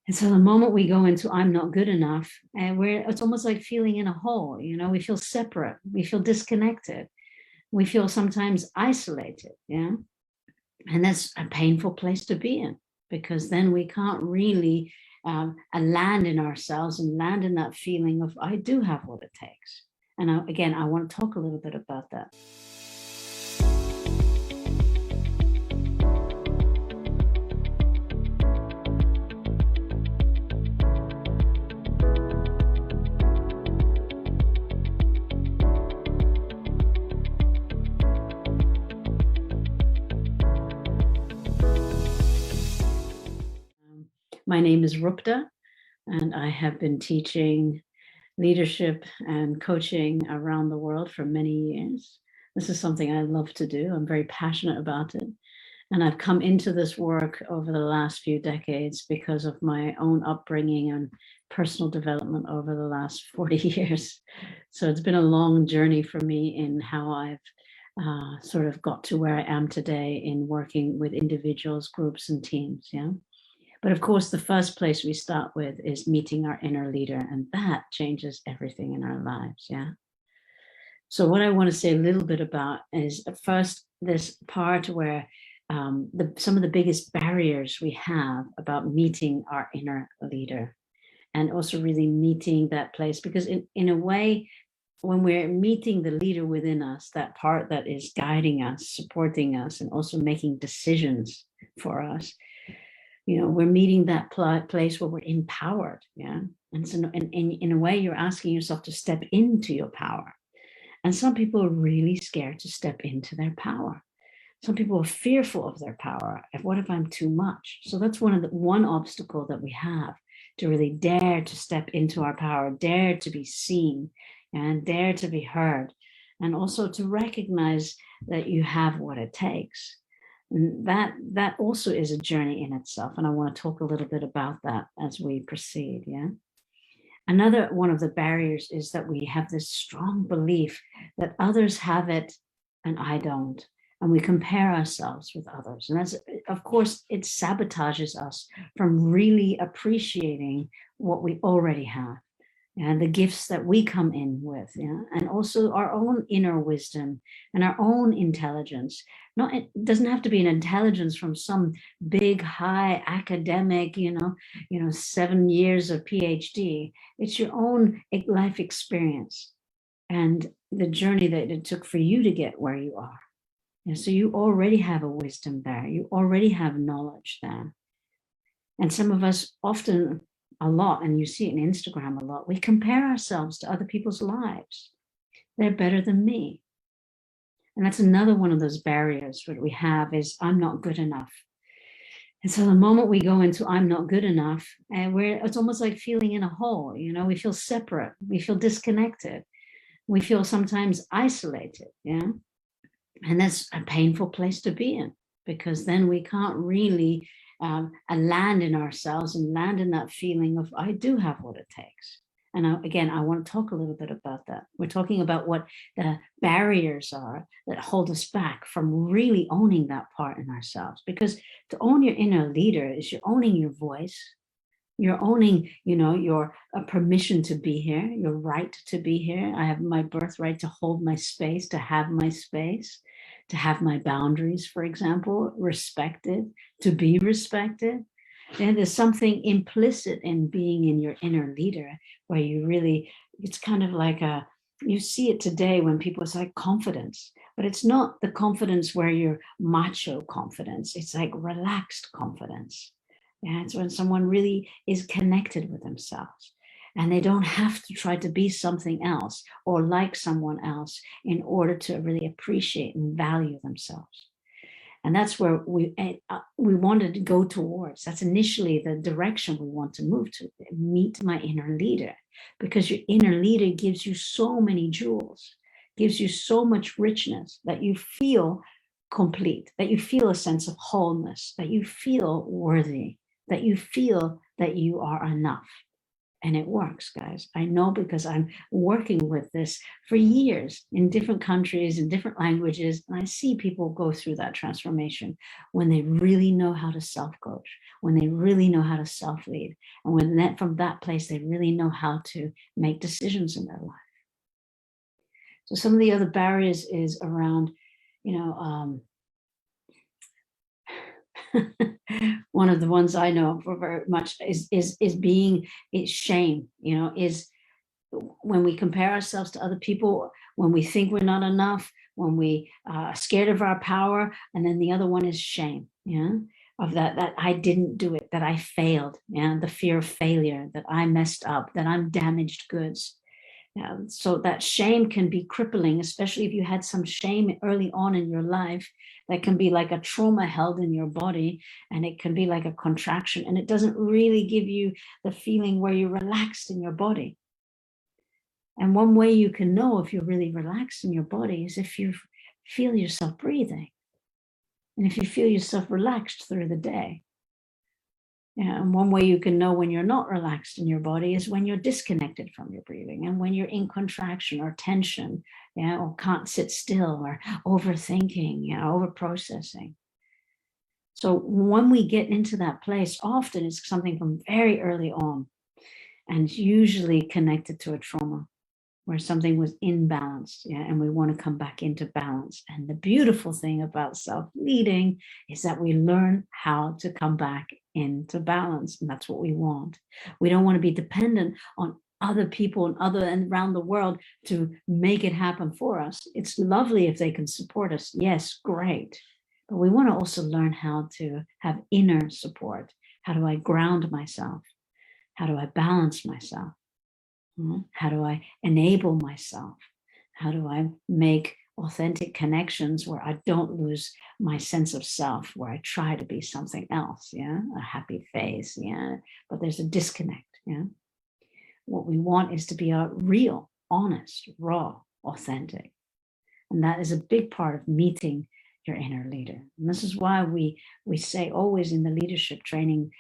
And so the moment we go into I'm not good enough, and it's almost like feeling in a hole, we feel separate, we feel disconnected, we feel sometimes isolated, yeah. And that's a painful place to be in, because then we can't really land in ourselves and land in that feeling of I do have what it takes. And again, I want to talk a little bit about that. My name is Rupda, and I have been teaching leadership and coaching around the world for many years. This is something I love to do. I'm very passionate about it. And I've come into this work over the last few decades because of my own upbringing and personal development over the last 40 years. So it's been a long journey for me in how I've sort of got to where I am today in working with individuals, groups, and teams. Yeah. But of course, the first place we start with is meeting our inner leader, and that changes everything in our lives. Yeah. So what I want to say a little bit about is first this part where some of the biggest barriers we have about meeting our inner leader, and also really meeting that place, because in a way, when we're meeting the leader within us, that part that is guiding us, supporting us, and also making decisions for us, we're meeting that place where we're empowered. Yeah. And so in a way, you're asking yourself to step into your power. And some people are really scared to step into their power. Some people are fearful of their power. What if I'm too much? So that's one obstacle that we have, to really dare to step into our power, dare to be seen, and dare to be heard, and also to recognize that you have what it takes. And that also is a journey in itself. And I want to talk a little bit about that as we proceed. Yeah. Another one of the barriers is that we have this strong belief that others have it and I don't. And we compare ourselves with others. And that's, of course, it sabotages us from really appreciating what we already have and the gifts that we come in with, yeah, and also our own inner wisdom and our own intelligence. It doesn't have to be an intelligence from some big, high academic, 7 years of PhD. It's your own life experience and the journey that it took for you to get where you are. And so you already have a wisdom there. You already have knowledge there. And some of us often, a lot, and you see it in Instagram a lot, we compare ourselves to other people's lives. They're better than me. And that's another one of those barriers that we have, is I'm not good enough. And so the moment we go into I'm not good enough, it's almost like feeling in a hole. We feel separate, we feel disconnected, we feel sometimes isolated. Yeah. And that's a painful place to be in, because then we can't really land in ourselves and land in that feeling of I do have what it takes. And again, I want to talk a little bit about that. We're talking about what the barriers are that hold us back from really owning that part in ourselves. Because to own your inner leader is you're owning your voice. You're owning, your permission to be here, your right to be here. I have my birthright to hold my space, to have my space, to have my boundaries, for example, respected, to be respected. And there's something implicit in being in your inner leader where it's kind of like you see it today when people say confidence, but it's not the confidence where you're macho confidence. It's like relaxed confidence. Yeah, it's when someone really is connected with themselves and they don't have to try to be something else or like someone else in order to really appreciate and value themselves. And that's where we wanted to go towards. That's initially the direction we want to move to, meet my inner leader, because your inner leader gives you so many jewels, gives you so much richness that you feel complete, that you feel a sense of wholeness, that you feel worthy, that you feel that you are enough. And it works, guys. I know, because I'm working with this for years in different countries, in different languages, and I see people go through that transformation when they really know how to self-coach, when they really know how to self-lead, and when that, from that place, they really know how to make decisions in their life. So some of the other barriers is around, one of the ones I know for very much is shame, is when we compare ourselves to other people, when we think we're not enough, when we are scared of our power. And then the other one is shame, of that I didn't do it, that I failed, the fear of failure, that I messed up, that I'm damaged goods. So that shame can be crippling, especially if you had some shame early on in your life. That can be like a trauma held in your body, and it can be like a contraction, and it doesn't really give you the feeling where you're relaxed in your body. And one way you can know if you're really relaxed in your body is if you feel yourself breathing, and if you feel yourself relaxed through the day. And one way you can know when you're not relaxed in your body is when you're disconnected from your breathing, and when you're in contraction or tension, or can't sit still, or overthinking, over processing. So when we get into that place, often it's something from very early on, and it's usually connected to a trauma where something was imbalanced, and we want to come back into balance. And the beautiful thing about self-leading is that we learn how to come back into balance, and that's what we want. We don't want to be dependent on other people and around the world to make it happen for us. It's lovely if they can support us. Yes, great. But we want to also learn how to have inner support. How do I ground myself? How do I balance myself? How do I enable myself? How do I make authentic connections where I don't lose my sense of self, where I try to be something else, a happy face, but there's a disconnect, What we want is to be real, honest, raw, authentic. And that is a big part of meeting your inner leader. And this is why we say always in the leadership training,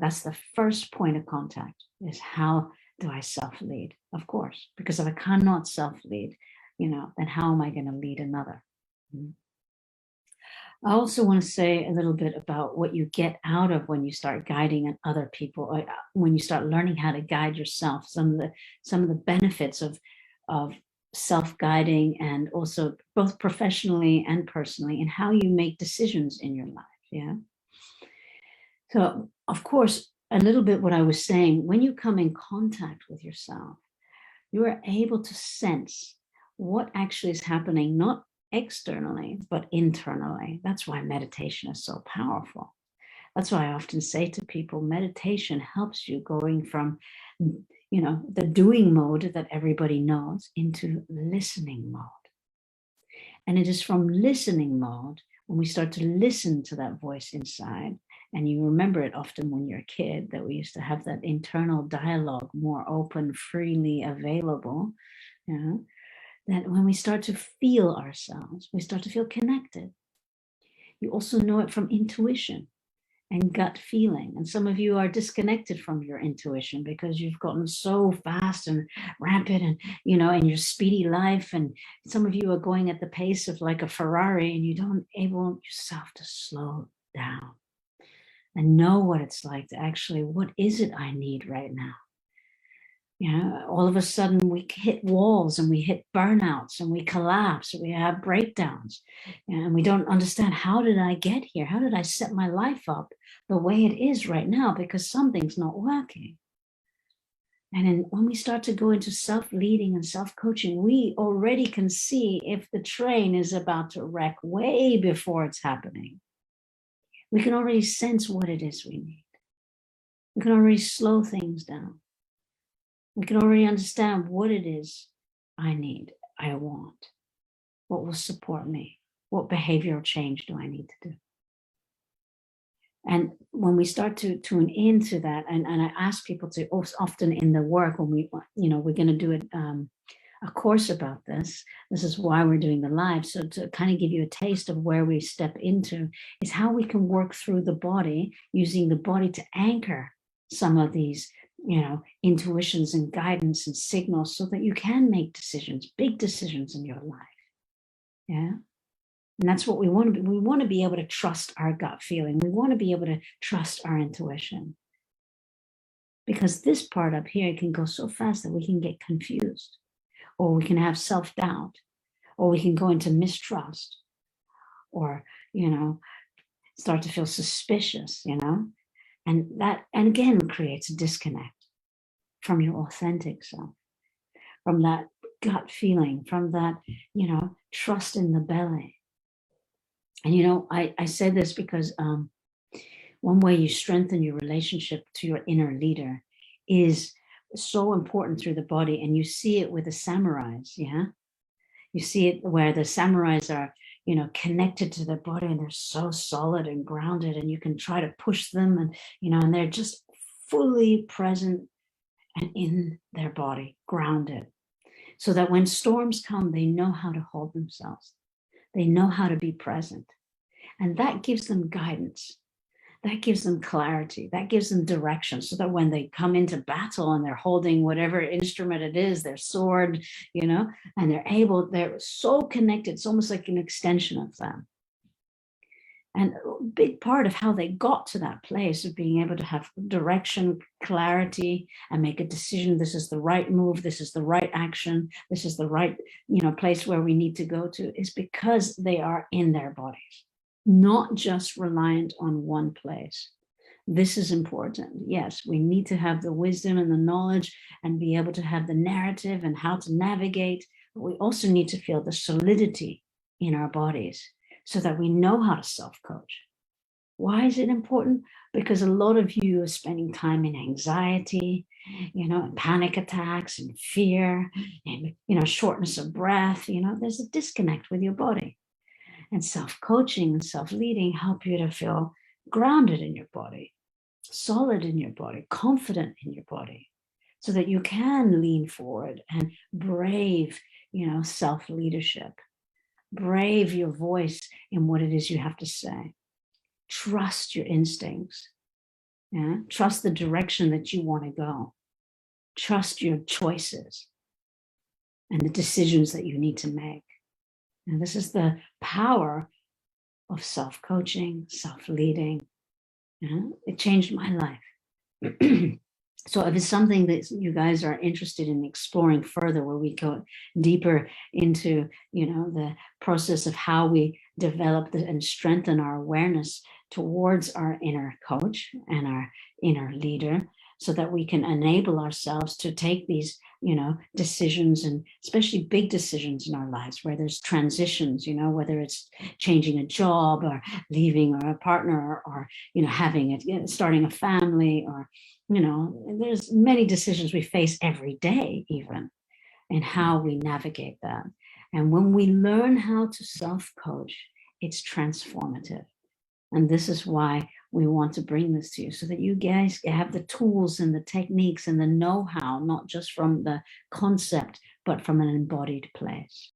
that's the first point of contact, is how do I self-lead? Of course, because if I cannot self-lead, then how am I going to lead another? I also want to say a little bit about what you get out of when you start guiding other people, or when you start learning how to guide yourself. Some of the benefits of self-guiding, and also both professionally and personally, and how you make decisions in your life. So, of course, a little bit what I was saying, when you come in contact with yourself, you are able to sense what actually is happening, not externally, but internally. That's why meditation is so powerful. That's why I often say to people, meditation helps you going from, the doing mode that everybody knows into listening mode. And it is from listening mode, when we start to listen to that voice inside, and you remember it often when you're a kid, that we used to have that internal dialogue more open, freely available, that when we start to feel ourselves, we start to feel connected. You also know it from intuition and gut feeling. And some of you are disconnected from your intuition because you've gotten so fast and rapid, and, in your speedy life. And some of you are going at the pace of like a Ferrari, and you don't able yourself to slow down and know what it's like to actually, what is it I need right now? All of a sudden we hit walls, and we hit burnouts, and we collapse, and we have breakdowns, and we don't understand, how did I get here? How did I set my life up the way it is right now? Because something's not working. And then when we start to go into self-leading and self-coaching, we already can see if the train is about to wreck way before it's happening. We can already sense what it is we need. We can already slow things down. We can already understand what it is I need, I want, what will support me, what behavioral change do I need to do. And when we start to tune into that, and I ask people to, often in the work, when we're going to do a course about this. This is why we're doing the live. So to kind of give you a taste of where we step into is how we can work through the body, using the body to anchor some of these intuitions and guidance and signals so that you can make decisions, big decisions in your life. Yeah. And that's what we want to be. We want to be able to trust our gut feeling. We want to be able to trust our intuition. Because this part up here can go so fast that we can get confused, or we can have self-doubt, or we can go into mistrust, or, start to feel suspicious, and that, and again, creates a disconnect from your authentic self, from that gut feeling, from that, trust in the belly. And, I say this because one way you strengthen your relationship to your inner leader is so important through the body. And you see it with the samurais, yeah? You see it where the samurais are, connected to their body, and they're so solid and grounded, and you can try to push them, and, and they're just fully present and in their body, grounded, so that when storms come, they know how to hold themselves. They know how to be present. And that gives them guidance. That gives them clarity. That gives them direction, so that when they come into battle and they're holding whatever instrument it is, their sword, and they're so connected. It's almost like an extension of them. And a big part of how they got to that place of being able to have direction, clarity, and make a decision. This is the right move. This is the right action. This is the right, place where we need to go to, is because they are in their bodies, not just reliant on one place. This is important. Yes, we need to have the wisdom and the knowledge and be able to have the narrative and how to navigate. But we also need to feel the solidity in our bodies, so that we know how to self-coach. Why is it important? Because a lot of you are spending time in anxiety, and panic attacks and fear and, shortness of breath. There's a disconnect with your body. And self-coaching and self-leading help you to feel grounded in your body, solid in your body, confident in your body, so that you can lean forward and brave, self-leadership. Brave your voice in what it is you have to say. Trust your instincts. Yeah? Trust the direction that you want to go. Trust your choices and the decisions that you need to make. And this is the power of self-coaching, self-leading. Yeah? It changed my life. So if it's something that you guys are interested in exploring further, where we go deeper into, the process of how we develop and strengthen our awareness towards our inner coach and our inner leader, so that we can enable ourselves to take these, decisions, and especially big decisions in our lives where there's transitions, whether it's changing a job or leaving a partner, or, starting a family, or, there's many decisions we face every day, even, and how we navigate that. And when we learn how to self-coach, it's transformative. And this is why we want to bring this to you, so that you guys have the tools and the techniques and the know-how, not just from the concept, but from an embodied place.